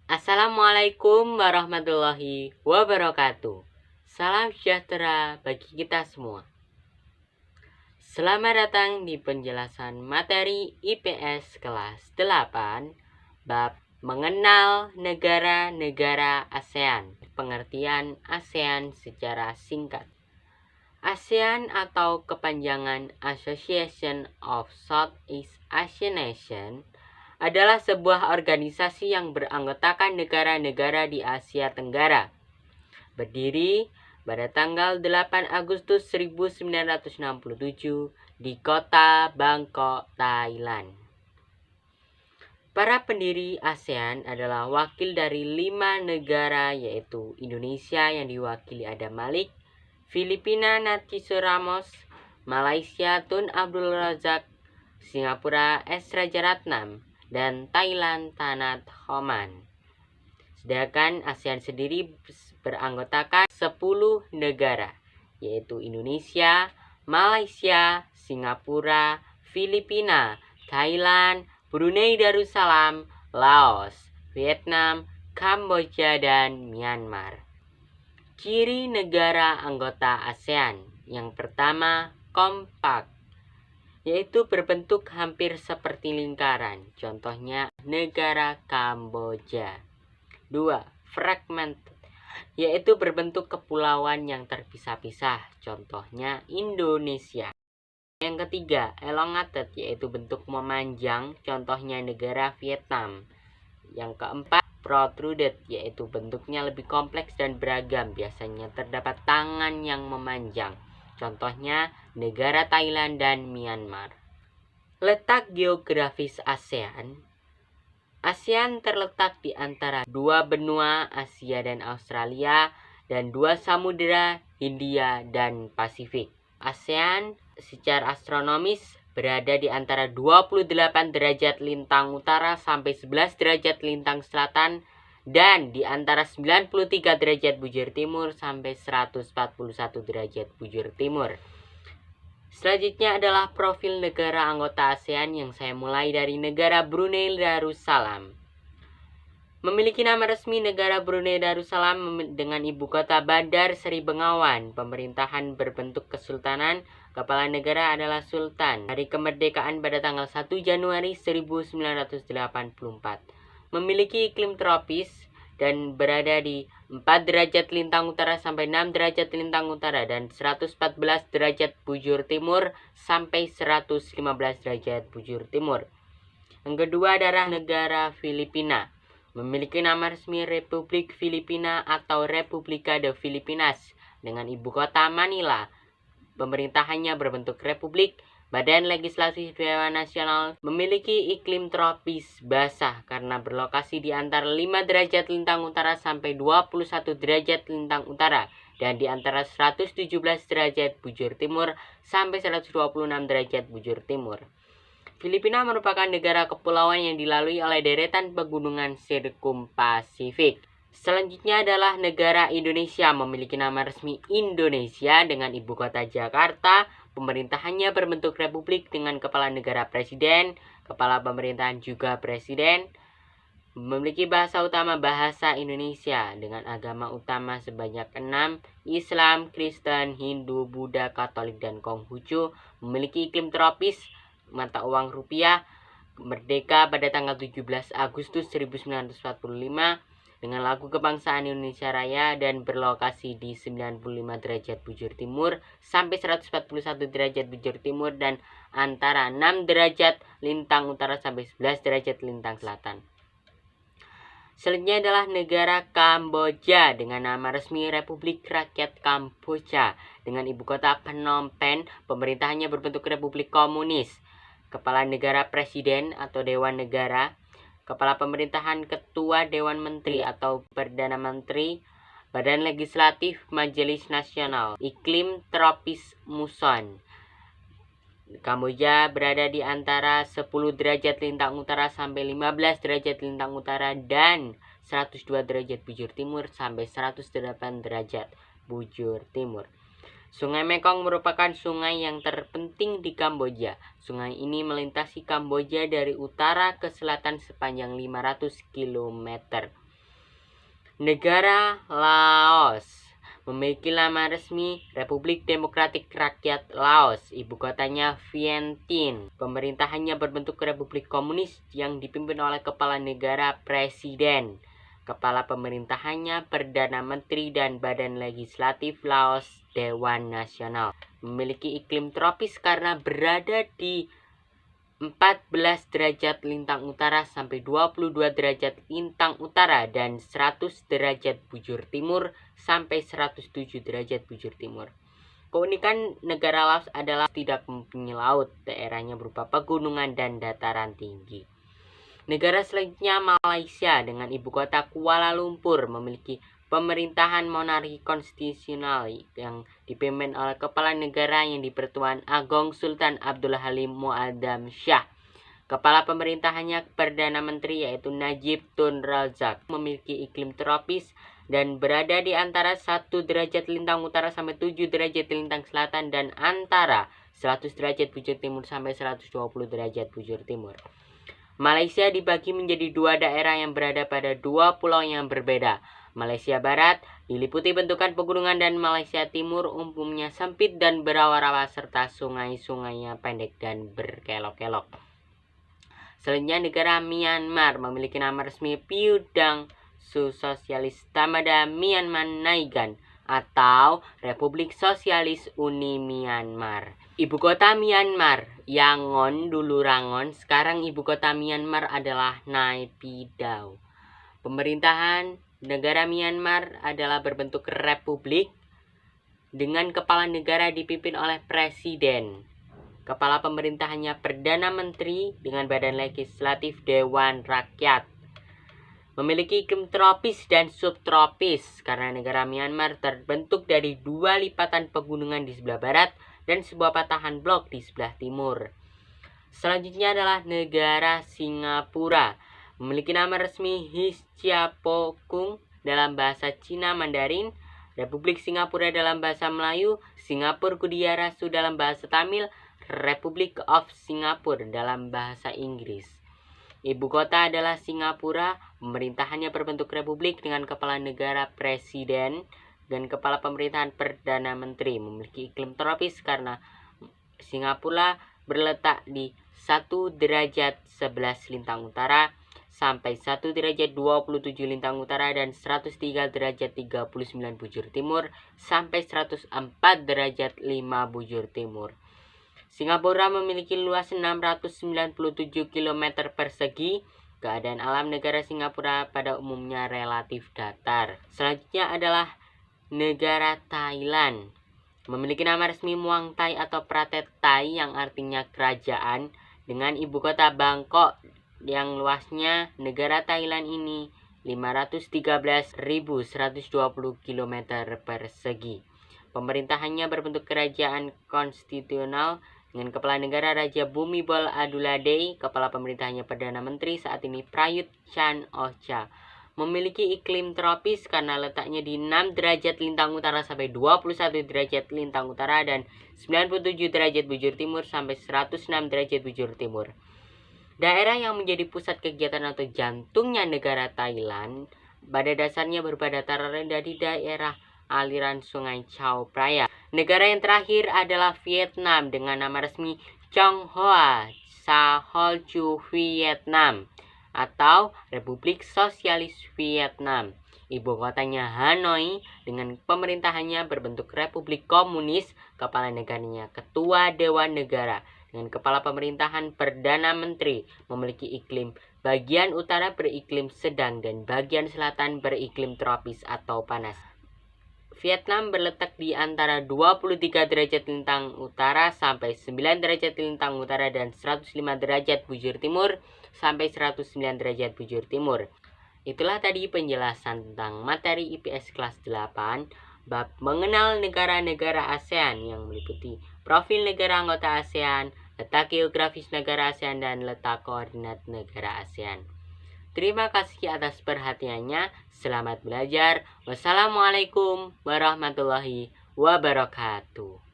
Assalamualaikum warahmatullahi wabarakatuh. Salam sejahtera bagi kita semua. Selamat datang di penjelasan materi IPS kelas 8, bab mengenal negara-negara ASEAN. Pengertian ASEAN secara singkat. ASEAN atau kepanjangan Association of Southeast Asian Nations adalah sebuah organisasi yang beranggotakan negara-negara di Asia Tenggara. Berdiri pada tanggal 8 Agustus 1967 di kota Bangkok, Thailand. Para pendiri ASEAN adalah wakil dari 5 negara, yaitu Indonesia yang diwakili Adam Malik, Filipina Narciso Ramos, Malaysia Tun Abdul Razak, Singapura S. Rajaratnam, dan Thailand Tanat Homan. Sedangkan ASEAN sendiri beranggotakan 10 negara, yaitu Indonesia, Malaysia, Singapura, Filipina, Thailand, Brunei Darussalam, Laos, Vietnam, Kamboja, dan Myanmar. Ciri negara anggota ASEAN. Yang pertama, kompak, yaitu berbentuk hampir seperti lingkaran. Contohnya negara Kamboja. 2. Fragmented, yaitu berbentuk kepulauan yang terpisah-pisah. Contohnya Indonesia. Yang ketiga, elongated, yaitu bentuk memanjang. Contohnya negara Vietnam. Yang keempat, protruded, yaitu bentuknya lebih kompleks dan beragam. Biasanya terdapat tangan yang memanjang. Contohnya negara Thailand dan Myanmar. Letak geografis ASEAN. ASEAN terletak di antara 2 benua Asia dan Australia dan 2 samudera Hindia dan Pasifik. ASEAN secara astronomis berada di antara 28 derajat lintang utara sampai 11 derajat lintang selatan dan di antara 93 derajat bujur timur sampai 141 derajat bujur timur. Selanjutnya adalah profil negara anggota ASEAN yang saya mulai dari negara Brunei Darussalam. Memiliki nama resmi negara Brunei Darussalam dengan ibu kota Bandar Seri Begawan. Pemerintahan berbentuk kesultanan. Kepala negara adalah Sultan. Hari kemerdekaan pada tanggal 1 Januari 1984. Memiliki iklim tropis dan berada di 4 derajat lintang utara sampai 6 derajat lintang utara dan 114 derajat bujur timur sampai 115 derajat bujur timur. Yang kedua adalah negara Filipina. Memiliki nama resmi Republik Filipina atau República de Filipinas dengan ibu kota Manila. Pemerintahannya berbentuk republik. Badan Legislasi Dewan Nasional memiliki iklim tropis basah karena berlokasi di antara 5 derajat lintang utara sampai 21 derajat lintang utara dan di antara 117 derajat bujur timur sampai 126 derajat bujur timur. Filipina merupakan negara kepulauan yang dilalui oleh deretan pegunungan sirkumpasifik. Selanjutnya adalah negara Indonesia, memiliki nama resmi Indonesia dengan ibu kota Jakarta. Pemerintahannya berbentuk republik dengan kepala negara presiden, kepala pemerintahan juga presiden. Memiliki bahasa utama bahasa Indonesia dengan agama utama sebanyak 6, Islam, Kristen, Hindu, Buddha, Katolik, dan Konghucu. Memiliki iklim tropis, mata uang rupiah, merdeka pada tanggal 17 Agustus 1945 dengan lagu kebangsaan Indonesia Raya dan berlokasi di 95 derajat bujur timur sampai 141 derajat bujur timur dan antara 6 derajat lintang utara sampai 11 derajat lintang selatan. Selanjutnya adalah negara Kamboja dengan nama resmi Republik Rakyat Kamboja dengan ibu kota Phnom Penh. Pemerintahannya berbentuk republik komunis. Kepala negara presiden atau dewan negara. Kepala pemerintahan ketua Dewan Menteri atau Perdana Menteri, Badan Legislatif Majelis Nasional, iklim tropis muson. Kamboja berada di antara 10 derajat lintang utara sampai 15 derajat lintang utara dan 102 derajat bujur timur sampai 108 derajat bujur timur. Sungai Mekong merupakan sungai yang terpenting di Kamboja. Sungai ini melintasi Kamboja dari utara ke selatan sepanjang 500 km. Negara Laos memiliki nama resmi Republik Demokratik Rakyat Laos, ibu kotanya Vientiane. Pemerintahannya berbentuk Republik Komunis yang dipimpin oleh kepala negara presiden. Kepala pemerintahannya Perdana Menteri dan Badan Legislatif Laos Dewan Nasional. Memiliki iklim tropis karena berada di 14 derajat lintang utara sampai 22 derajat lintang utara dan 100 derajat bujur timur sampai 107 derajat bujur timur. Keunikan negara Laos adalah tidak mempunyai laut, daerahnya berupa pegunungan dan dataran tinggi. Negara selanjutnya Malaysia dengan ibu kota Kuala Lumpur memiliki pemerintahan monarki konstitusional yang dipimpin oleh kepala negara yang di-Pertuan Agong Sultan Abdul Halim Muazzam Shah. Kepala pemerintahannya Perdana Menteri yaitu Najib Tun Razak. Memiliki iklim tropis dan berada di antara 1 derajat lintang utara sampai 7 derajat lintang selatan dan antara 100 derajat bujur timur sampai 120 derajat bujur timur. Malaysia dibagi menjadi 2 daerah yang berada pada 2 pulau yang berbeda. Malaysia Barat diliputi bentukan pegunungan dan Malaysia Timur umumnya sempit dan berawa-rawa serta sungai-sungainya pendek dan berkelok-kelok. Selanjutnya negara Myanmar memiliki nama resmi Pheu-Dang Su Sosialis Tamada Myanmar Naigan atau Republik Sosialis Uni Myanmar. Ibu kota Myanmar, Yangon dulu Rangon, sekarang ibu kota Myanmar adalah Naypyidaw. Pemerintahan negara Myanmar adalah berbentuk republik dengan kepala negara dipimpin oleh presiden. Kepala pemerintahannya Perdana Menteri dengan badan legislatif Dewan Rakyat. Memiliki iklim tropis dan subtropis karena negara Myanmar terbentuk dari 2 lipatan pegunungan di sebelah barat dan sebuah patahan blok di sebelah timur. Selanjutnya adalah negara Singapura. Memiliki nama resmi Hichapokung dalam bahasa Cina Mandarin, Republik Singapura dalam bahasa Melayu, Singapura Kudiarasu dalam bahasa Tamil, Republic of Singapore dalam bahasa Inggris. Ibu kota adalah Singapura, pemerintahannya berbentuk republik dengan kepala negara presiden dan kepala pemerintahan Perdana Menteri. Memiliki iklim tropis karena Singapura berletak di 1 derajat 11 lintang utara sampai 1 derajat 27 lintang utara dan 103 derajat 39 bujur timur sampai 104 derajat 5 bujur timur. Singapura memiliki luas 697 km persegi. Keadaan alam negara Singapura pada umumnya relatif datar. Selanjutnya adalah negara Thailand. Memiliki nama resmi Muang Thai atau Pratet Thai yang artinya kerajaan dengan ibu kota Bangkok yang luasnya negara Thailand ini 513.120 km persegi. Pemerintahannya berbentuk kerajaan konstitusional dengan kepala negara Raja Bhumibol Aduladei. Kepala pemerintahannya Perdana Menteri saat ini Prayut Chan-o-cha. Memiliki iklim tropis karena letaknya di 6 derajat lintang utara sampai 21 derajat lintang utara dan 97 derajat bujur timur sampai 106 derajat bujur timur. Daerah yang menjadi pusat kegiatan atau jantungnya negara Thailand pada dasarnya berupa dataran rendah di daerah aliran sungai Chao Phraya. Negara yang terakhir adalah Vietnam dengan nama resmi Chong Hoa Sa Hol Chu Vietnam atau Republik Sosialis Vietnam. Ibu kotanya Hanoi dengan pemerintahannya berbentuk Republik Komunis, kepala negaranya Ketua Dewan Negara dengan kepala pemerintahan Perdana Menteri. Memiliki iklim bagian utara beriklim sedang dan bagian selatan beriklim tropis atau panas. Vietnam berletak di antara 23 derajat lintang utara sampai 9 derajat lintang utara dan 105 derajat bujur timur sampai 109 derajat bujur timur. Itulah tadi penjelasan tentang materi IPS kelas 8 bab mengenal negara-negara ASEAN yang meliputi profil negara anggota ASEAN, letak geografis negara ASEAN, dan letak koordinat negara ASEAN. Terima kasih atas perhatiannya. Selamat belajar. Wassalamualaikum warahmatullahi wabarakatuh.